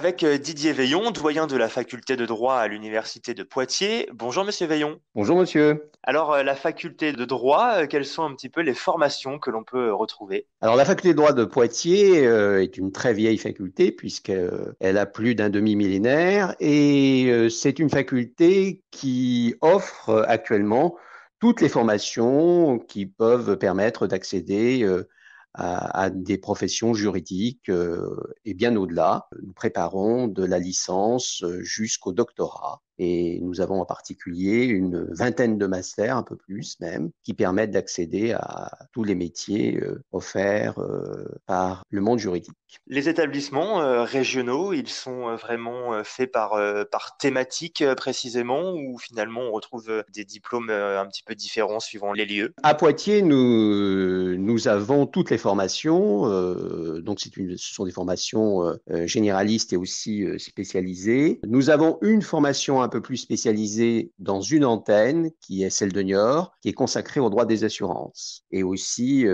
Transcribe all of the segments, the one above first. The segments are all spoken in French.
avec Didier Veillon, doyen de la faculté de droit à l'université de Poitiers. Bonjour Monsieur Veillon. Bonjour monsieur. Alors la faculté de droit, quelles sont un petit peu les formations que l'on peut retrouver? Alors la faculté de droit de Poitiers est une très vieille faculté puisqu'elle a plus d'un demi-millénaire et c'est une faculté qui offre actuellement toutes les formations qui peuvent permettre d'accéder à des professions juridiques et bien au-delà. Nous préparons de la licence jusqu'au doctorat. Et nous avons en particulier une vingtaine de masters, un peu plus même, qui permettent d'accéder à tous les métiers offerts par le monde juridique. Les établissements régionaux, ils sont vraiment faits par thématique précisément, ou finalement on retrouve des diplômes un petit peu différents suivant les lieux? À Poitiers, nous avons toutes les formations. Donc, ce sont des formations généralistes et aussi spécialisées. Nous avons une formation un peu plus spécialisée dans une antenne, qui est celle de Niort, qui est consacrée au droit des assurances. Et aussi,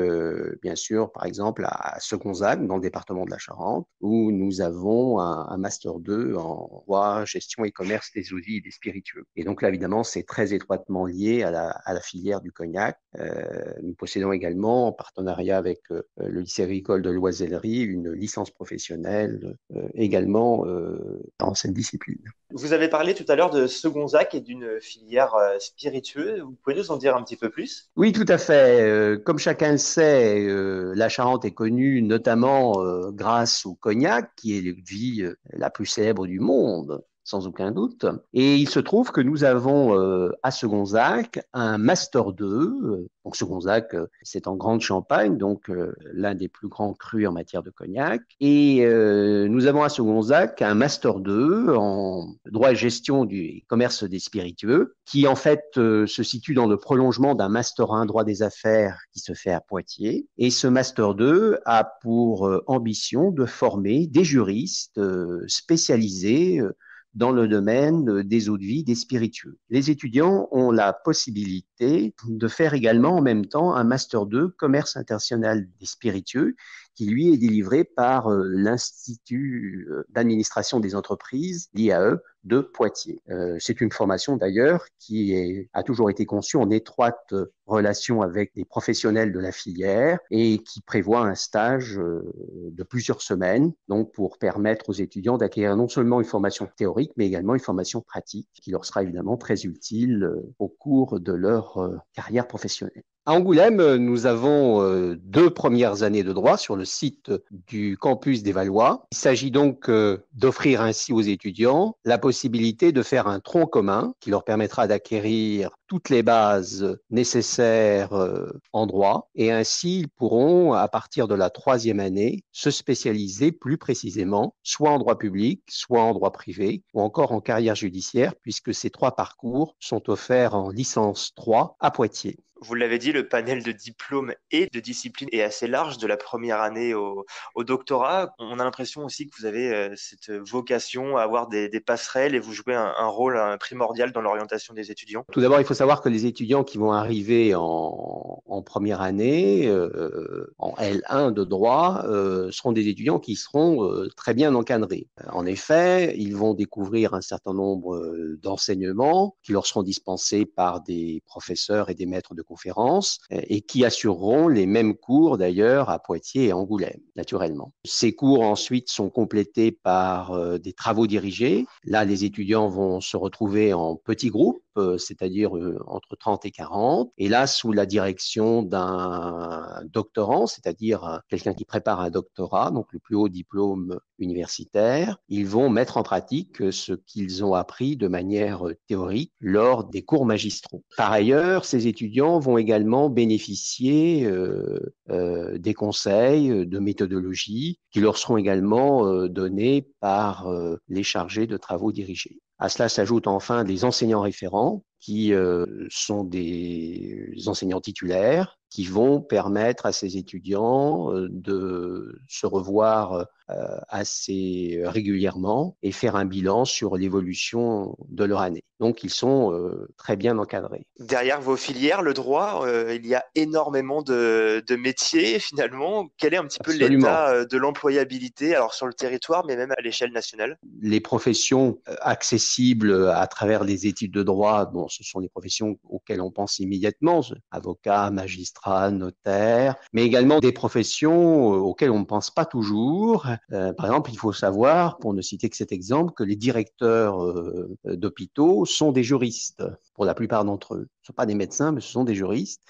bien sûr, par exemple, à Segonzac, dans le département de la Charente, où nous avons un Master 2 en droit, gestion et commerce des eaux vives et des spiritueux. Et donc là, évidemment, c'est très étroitement lié à la filière du cognac. Nous possédons également, en partenariat avec le lycée agricole de Loisellerie, une licence professionnelle également dans cette discipline. Vous avez parlé tout à l'heure de Segonzac et d'une filière spiritueuse. Vous pouvez nous en dire un petit peu plus? Oui, tout à fait. Comme chacun le sait, la Charente est connue notamment grâce au cognac, qui est l'eau-de-vie la plus célèbre du monde, sans aucun doute. Et il se trouve que nous avons à Segonzac un Master 2. Donc Segonzac, c'est en Grande Champagne, donc l'un des plus grands crus en matière de cognac. Et nous avons à Segonzac un Master 2 en droit et gestion du commerce des spiritueux, qui en fait se situe dans le prolongement d'un Master 1 droit des affaires qui se fait à Poitiers. Et ce Master 2 a pour ambition de former des juristes spécialisés dans le domaine des eaux de vie, des spiritueux. Les étudiants ont la possibilité de faire également en même temps un Master 2 commerce international des spiritueux qui lui est délivré par l'Institut d'administration des entreprises, l'IAE, de Poitiers. C'est une formation d'ailleurs a toujours été conçue en étroite relation avec des professionnels de la filière et qui prévoit un stage de plusieurs semaines, donc pour permettre aux étudiants d'acquérir non seulement une formation théorique, mais également une formation pratique qui leur sera évidemment très utile au cours de leur carrière professionnelle. À Angoulême, nous avons deux premières années de droit sur le site du campus des Valois. Il s'agit donc d'offrir ainsi aux étudiants la possibilité de faire un tronc commun qui leur permettra d'acquérir toutes les bases nécessaires en droit et ainsi ils pourront, à partir de la troisième année, se spécialiser plus précisément, soit en droit public, soit en droit privé ou encore en carrière judiciaire puisque ces trois parcours sont offerts en licence 3 à Poitiers. Vous l'avez dit, le panel de diplômes et de disciplines est assez large de la première année au doctorat. On a l'impression aussi que vous avez cette vocation à avoir des passerelles et vous jouez un rôle primordial dans l'orientation des étudiants. Tout d'abord, il faut savoir que les étudiants qui vont arriver en première année, en L1 de droit, seront des étudiants qui seront très bien encadrés. En effet, ils vont découvrir un certain nombre d'enseignements qui leur seront dispensés par des professeurs et des maîtres de conférences et qui assureront les mêmes cours d'ailleurs à Poitiers et Angoulême, naturellement. Ces cours ensuite sont complétés par des travaux dirigés. Là, les étudiants vont se retrouver en petits groupes, c'est-à-dire entre 30 et 40, et là, sous la direction d'un doctorant, c'est-à-dire quelqu'un qui prépare un doctorat, donc le plus haut diplôme universitaire, ils vont mettre en pratique ce qu'ils ont appris de manière théorique lors des cours magistraux. Par ailleurs, ces étudiants vont également bénéficier des conseils de méthodologie qui leur seront également donnés par les chargés de travaux dirigés. À cela s'ajoutent enfin des enseignants référents qui sont des enseignants titulaires qui vont permettre à ces étudiants de se revoir assez régulièrement et faire un bilan sur l'évolution de leur année. Donc, ils sont très bien encadrés. Derrière vos filières, le droit, il y a énormément de métiers finalement. Quel est un petit peu Absolument. l'état de l'employabilité, alors sur le territoire, mais même à l'échelle nationale? Les professions accessibles à travers les études de droit, bon, ce sont les professions auxquelles on pense immédiatement, avocat, magistrat, notaire, mais également des professions auxquelles on ne pense pas toujours. Par exemple, il faut savoir, pour ne citer que cet exemple, que les directeurs d'hôpitaux sont des juristes, pour la plupart d'entre eux. Ce ne sont pas des médecins, mais ce sont des juristes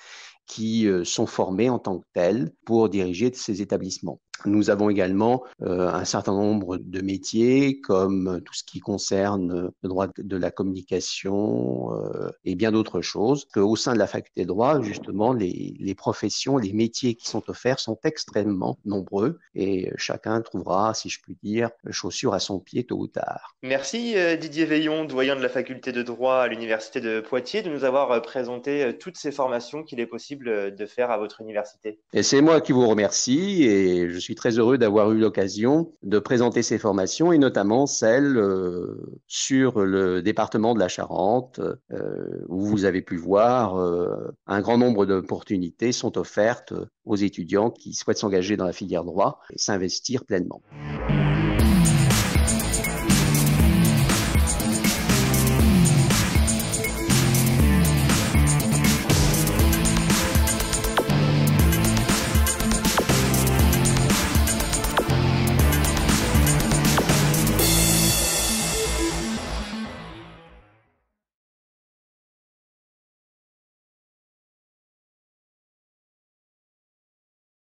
qui sont formés en tant que tels pour diriger ces établissements. Nous avons également un certain nombre de métiers comme tout ce qui concerne le droit de la communication et bien d'autres choses. Au sein de la faculté de droit, justement, les professions, les métiers qui sont offerts sont extrêmement nombreux et chacun trouvera, si je puis dire, chaussure à son pied tôt ou tard. Merci Didier Veillon, doyen de la faculté de droit à l'université de Poitiers, de nous avoir présenté toutes ces formations qu'il est possible de faire à votre université. Et c'est moi qui vous remercie et je suis très heureux d'avoir eu l'occasion de présenter ces formations et notamment celles sur le département de la Charente où vous avez pu voir un grand nombre d'opportunités sont offertes aux étudiants qui souhaitent s'engager dans la filière droit et s'investir pleinement.